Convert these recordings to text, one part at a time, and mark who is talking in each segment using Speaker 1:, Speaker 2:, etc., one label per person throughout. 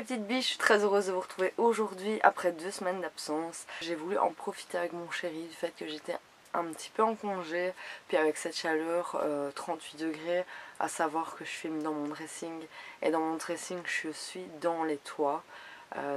Speaker 1: petites biches, je suis très heureuse de vous retrouver aujourd'hui après 2 semaines d'absence. J'ai voulu en profiter avec mon chéri du fait que j'étais un petit peu en congé, puis avec cette chaleur, 38 degrés, à savoir que je filme dans mon dressing, et dans mon dressing je suis dans les toits,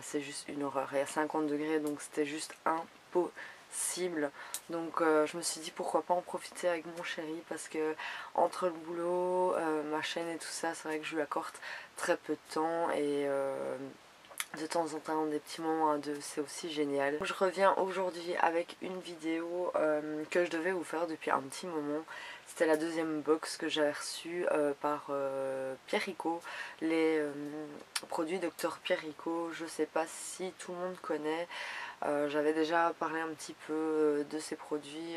Speaker 1: c'est juste une horreur, il y a 50 degrés donc c'était juste impossible. Donc je me suis dit pourquoi pas en profiter avec mon chéri, parce que entre le boulot, ma chaîne et tout ça, c'est vrai que je lui accorde très peu de temps, et de temps en temps des petits moments à deux, c'est aussi génial. Je reviens aujourd'hui avec une vidéo que je devais vous faire depuis un petit moment. C'était la deuxième box que j'avais reçue par Pierrico, les produits Dr Pierrico. Je sais pas si tout le monde connaît. J'avais déjà parlé un petit peu de ces produits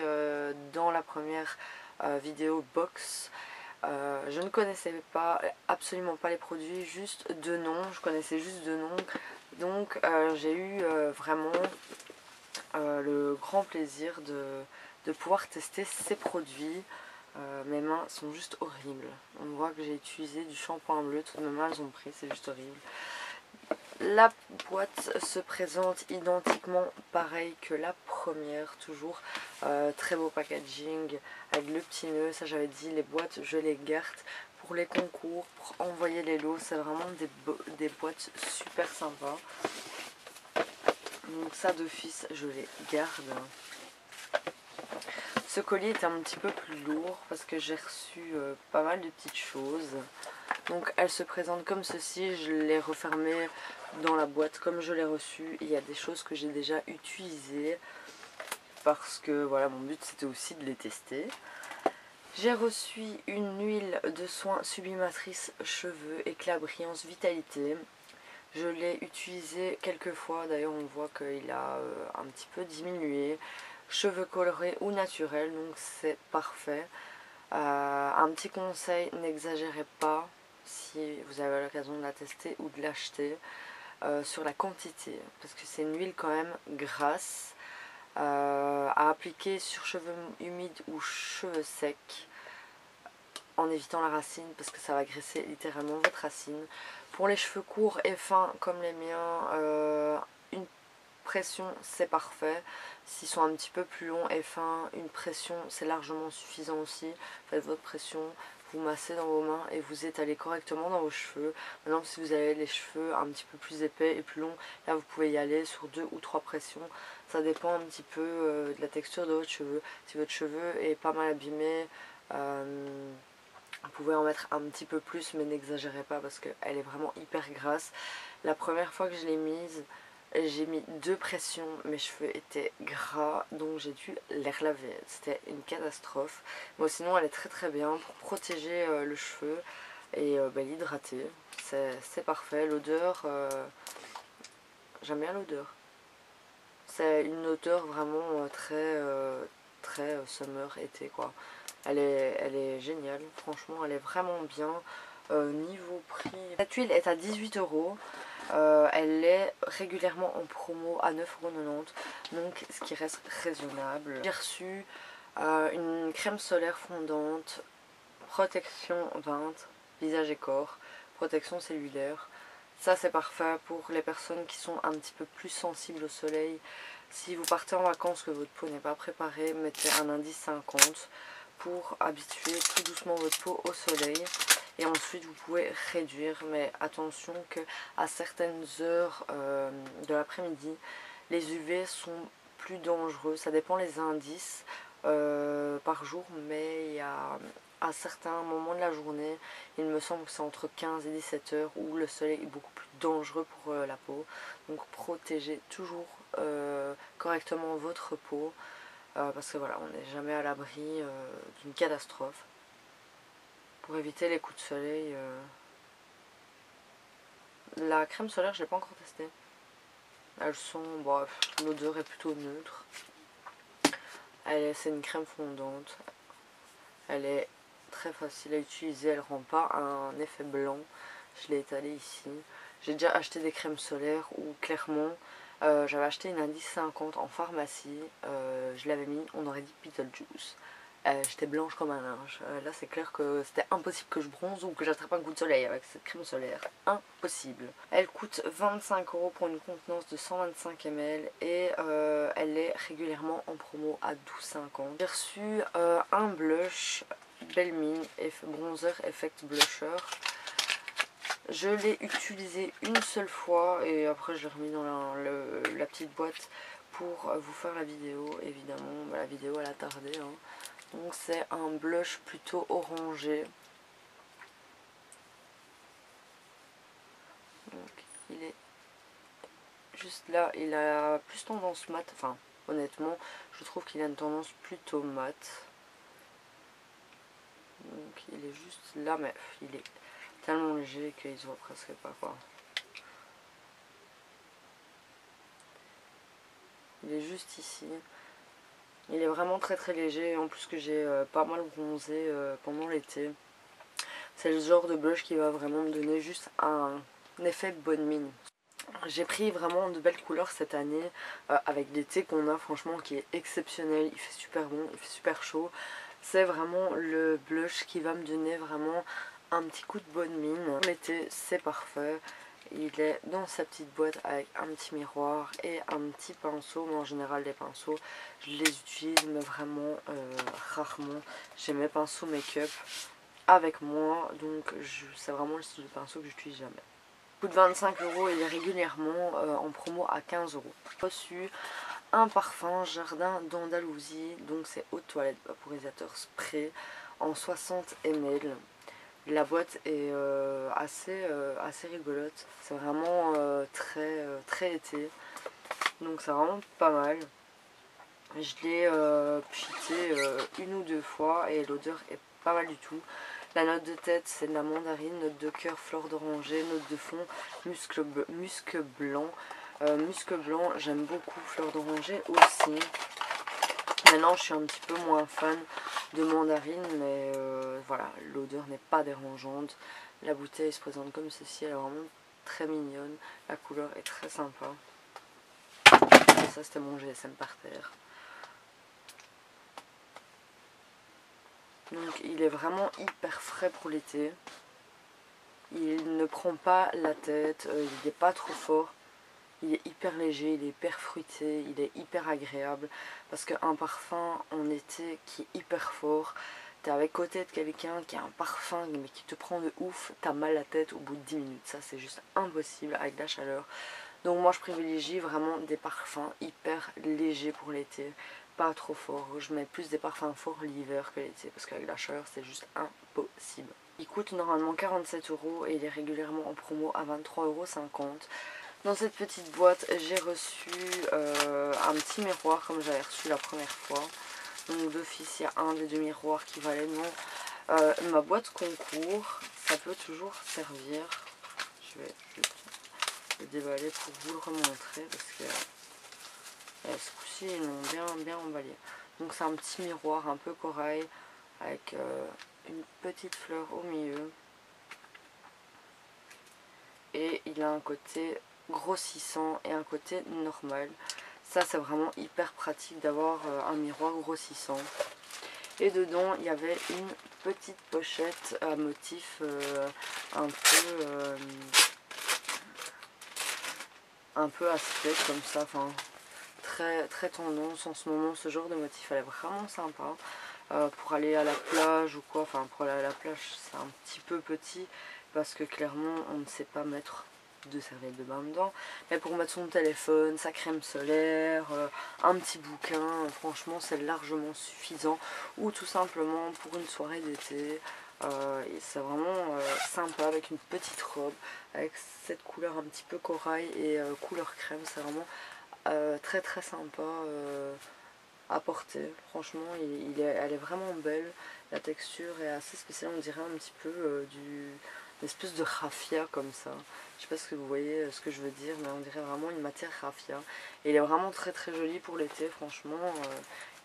Speaker 1: dans la première vidéo box. Je ne connaissais pas, absolument pas les produits, juste de nom, je connaissais juste de nom. Donc j'ai eu vraiment le grand plaisir de pouvoir tester ces produits. Mes mains sont juste horribles. On voit que j'ai utilisé du shampoing bleu, toutes mes mains elles ont pris, c'est juste horrible. La boîte se présente identiquement pareil que la première, toujours très beau packaging avec le petit nœud. Ça j'avais dit, les boîtes je les garde pour les concours, pour envoyer les lots, c'est vraiment des boîtes super sympas. Donc ça d'office je les garde. Ce collier est un petit peu plus lourd parce que j'ai reçu pas mal de petites choses. Donc elle se présente comme ceci, je l'ai refermée dans la boîte comme je l'ai reçue. Il y a des choses que j'ai déjà utilisées parce que voilà, mon but c'était aussi de les tester. J'ai reçu une huile de soin sublimatrice cheveux, éclat, brillance, vitalité. Je l'ai utilisée quelques fois, d'ailleurs on voit qu'il a un petit peu diminué. Cheveux colorés ou naturels, donc c'est parfait. Un petit conseil, n'exagérez pas si vous avez l'occasion de la tester ou de l'acheter sur la quantité, parce que c'est une huile quand même grasse à appliquer sur cheveux humides ou cheveux secs, en évitant la racine parce que ça va graisser littéralement votre racine. Pour les cheveux courts et fins comme les miens, une pression c'est parfait. S'ils sont un petit peu plus longs et fins, une pression c'est largement suffisant aussi. Faites votre pression, vous massez dans vos mains et vous étalez correctement dans vos cheveux. Maintenant si vous avez les cheveux un petit peu plus épais et plus longs, là vous pouvez y aller sur 2 ou 3 pressions. Ça dépend un petit peu de la texture de votre cheveu. Si votre cheveu est pas mal abîmé, vous pouvez en mettre un petit peu plus, mais n'exagérez pas parce qu'elle est vraiment hyper grasse. La première fois que je l'ai mise, j'ai mis 2 pressions, mes cheveux étaient gras, donc j'ai dû les relaver. C'était une catastrophe. Bon, sinon elle est très très bien pour protéger le cheveu et l'hydrater. C'est parfait. L'odeur, j'aime bien l'odeur. C'est une odeur vraiment très summer, été quoi. Elle est géniale, franchement elle est vraiment bien. Niveau prix, cette huile est à 18 €. Elle est régulièrement en promo à 9,90 €, donc ce qui reste raisonnable. J'ai reçu une crème solaire fondante, protection 20, visage et corps, protection cellulaire. Ça c'est parfait pour les personnes qui sont un petit peu plus sensibles au soleil. Si vous partez en vacances que votre peau n'est pas préparée, mettez un indice 50 pour habituer tout doucement votre peau au soleil. Et ensuite vous pouvez réduire, mais attention que à certaines heures de l'après-midi, les UV sont plus dangereux. Ça dépend les indices par jour, mais il y a à certains moments de la journée, il me semble que c'est entre 15 et 17 heures où le soleil est beaucoup plus dangereux pour la peau. Donc protégez toujours correctement votre peau parce que voilà, on n'est jamais à l'abri d'une catastrophe. Pour éviter les coups de soleil, la crème solaire je l'ai pas encore testée. Elles sont, bon, l'odeur est plutôt neutre. C'est une crème fondante. Elle est très facile à utiliser, elle rend pas un effet blanc. Je l'ai étalée ici. J'ai déjà acheté des crèmes solaires où clairement j'avais acheté une indice 50 en pharmacie. Je l'avais mis, on aurait dit Beetlejuice. J'étais blanche comme un linge. Là c'est clair que c'était impossible que je bronze ou que j'attrape un coup de soleil avec cette crème solaire. Impossible. Elle coûte 25 € pour une contenance de 125 ml et elle est régulièrement en promo à 12,50 €. J'ai reçu un blush Belle Mine Bronzer Effect Blusher. Je l'ai utilisé une seule fois et après je l'ai remis dans la petite boîte pour vous faire la vidéo. Évidemment, la vidéo elle a tardé, hein. Donc c'est un blush plutôt orangé. Donc il est juste là, il a plus tendance mat. Enfin honnêtement je trouve qu'il a une tendance plutôt mat. Donc il est juste là mais il est tellement léger qu'il se voit presque pas quoi. Il est juste ici. Il est vraiment très très léger, en plus que j'ai pas mal bronzé pendant l'été. C'est le genre de blush qui va vraiment me donner juste un effet bonne mine. J'ai pris vraiment de belles couleurs cette année avec l'été qu'on a franchement qui est exceptionnel. Il fait super bon, il fait super chaud. C'est vraiment le blush qui va me donner vraiment un petit coup de bonne mine. L'été c'est parfait. Il est dans sa petite boîte avec un petit miroir et un petit pinceau. Mais en général les pinceaux je les utilise mais vraiment rarement. J'ai mes pinceaux make-up avec moi, donc c'est vraiment le style de pinceau que j'utilise jamais. Coûte 25 € et il est régulièrement en promo à 15 €. J'ai reçu un parfum Jardin d'Andalousie, donc c'est eau de toilette vaporisateur spray en 60 ml. La boîte est assez rigolote, c'est vraiment très été, donc c'est vraiment pas mal. Je l'ai pchité une ou deux fois et l'odeur est pas mal du tout. La note de tête c'est de la mandarine, note de cœur fleur d'oranger, note de fond musc blanc. Musc blanc j'aime beaucoup, fleur d'oranger aussi. Maintenant je suis un petit peu moins fan de mandarine mais voilà, l'odeur n'est pas dérangeante. La bouteille se présente comme ceci, elle est vraiment très mignonne, la couleur est très sympa. Et ça c'était mon GSM par terre. Donc il est vraiment hyper frais pour l'été. Il ne prend pas la tête, il n'est pas trop fort. Il est hyper léger, il est hyper fruité, il est hyper agréable. Parce qu'un parfum en été qui est hyper fort, t'es avec côté de quelqu'un qui a un parfum mais qui te prend de ouf, t'as mal à la tête au bout de 10 minutes. Ça c'est juste impossible avec la chaleur. Donc moi je privilégie vraiment des parfums hyper légers pour l'été. Pas trop fort, je mets plus des parfums forts l'hiver que l'été parce qu'avec la chaleur c'est juste impossible. Il coûte normalement 47 € et il est régulièrement en promo à 23,50 €. Dans cette petite boîte j'ai reçu un petit miroir comme j'avais reçu la première fois. Donc d'office il y a un des deux miroirs qui va aller dans ma boîte concours. Ça peut toujours servir. Je vais juste le déballer pour vous le remontrer parce que ce coup-ci ils l'ont bien emballé. Donc c'est un petit miroir un peu corail avec une petite fleur au milieu et il a un côté grossissant et un côté normal. Ça c'est vraiment hyper pratique d'avoir un miroir grossissant. Et dedans il y avait une petite pochette à motif un peu aspect comme ça, enfin très tendance en ce moment. Ce genre de motif elle est vraiment sympa pour aller à la plage ou quoi. Enfin pour aller à la plage c'est un petit peu petit parce que clairement on ne sait pas mettre de serviettes de bain dedans, mais pour mettre son téléphone, sa crème solaire, un petit bouquin, franchement c'est largement suffisant, ou tout simplement pour une soirée d'été. C'est vraiment sympa avec une petite robe avec cette couleur un petit peu corail et couleur crème. C'est vraiment très sympa à porter. Franchement elle est vraiment belle. La texture est assez spéciale, on dirait un petit peu une espèce de raffia comme ça. Je sais pas ce que vous voyez ce que je veux dire, mais on dirait vraiment une matière raffia. Et il est vraiment très joli pour l'été, franchement.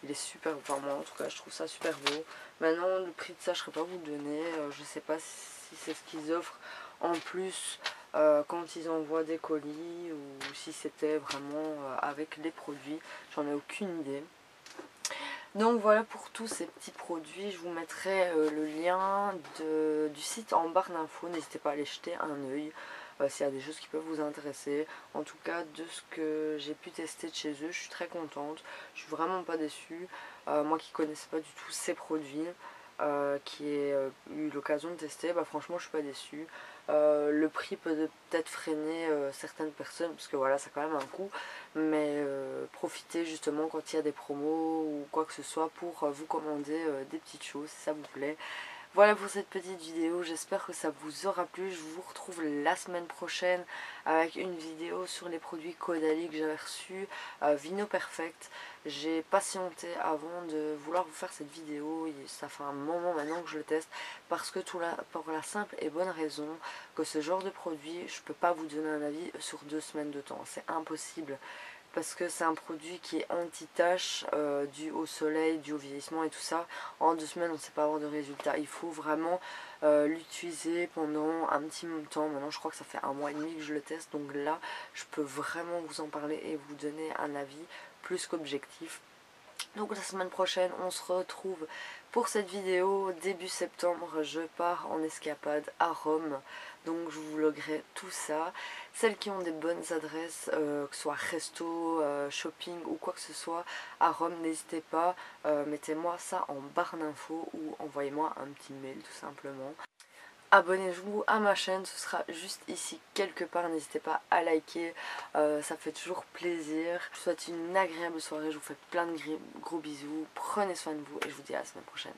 Speaker 1: Il est super, enfin moi en tout cas je trouve ça super beau. Maintenant le prix de ça je ne saurais pas vous le donner. Je sais pas si c'est ce qu'ils offrent en plus quand ils envoient des colis ou si c'était vraiment avec les produits. J'en ai aucune idée. Donc voilà pour tous ces petits produits, je vous mettrai le lien du site en barre d'infos, n'hésitez pas à aller jeter un œil s'il y a des choses qui peuvent vous intéresser. En tout cas de ce que j'ai pu tester de chez eux, je suis très contente, je suis vraiment pas déçue. Moi qui connaissais pas du tout ces produits, qui ai eu l'occasion de tester, bah franchement je suis pas déçue. Le prix peut peut-être freiner certaines personnes parce que voilà, ça a quand même un coût, mais profitez justement quand il y a des promos ou quoi que ce soit pour vous commander des petites choses si ça vous plaît. Voilà pour cette petite vidéo, j'espère que ça vous aura plu. Je vous retrouve la semaine prochaine avec une vidéo sur les produits Caudalie que j'avais reçus, Vino Perfect. J'ai patienté avant de vouloir vous faire cette vidéo, ça fait un moment maintenant que je le teste, parce que pour la simple et bonne raison que ce genre de produit, je peux pas vous donner un avis sur 2 semaines de temps, c'est impossible. Parce que c'est un produit qui est anti-tache, dû au soleil, dû au vieillissement et tout ça. En 2 semaines on ne sait pas avoir de résultat. Il faut vraiment l'utiliser pendant un petit temps. Maintenant je crois que ça fait 1 mois et demi que je le teste. Donc là je peux vraiment vous en parler et vous donner un avis plus qu'objectif. Donc la semaine prochaine on se retrouve pour cette vidéo. Début septembre je pars en escapade à Rome, donc je vous vloguerai tout ça. Celles qui ont des bonnes adresses, que ce soit resto, shopping ou quoi que ce soit à Rome, n'hésitez pas, mettez-moi ça en barre d'infos ou envoyez-moi un petit mail tout simplement. Abonnez-vous à ma chaîne, ce sera juste ici quelque part, n'hésitez pas à liker, ça fait toujours plaisir. Je vous souhaite une agréable soirée, je vous fais plein de gros bisous, prenez soin de vous et je vous dis à la semaine prochaine.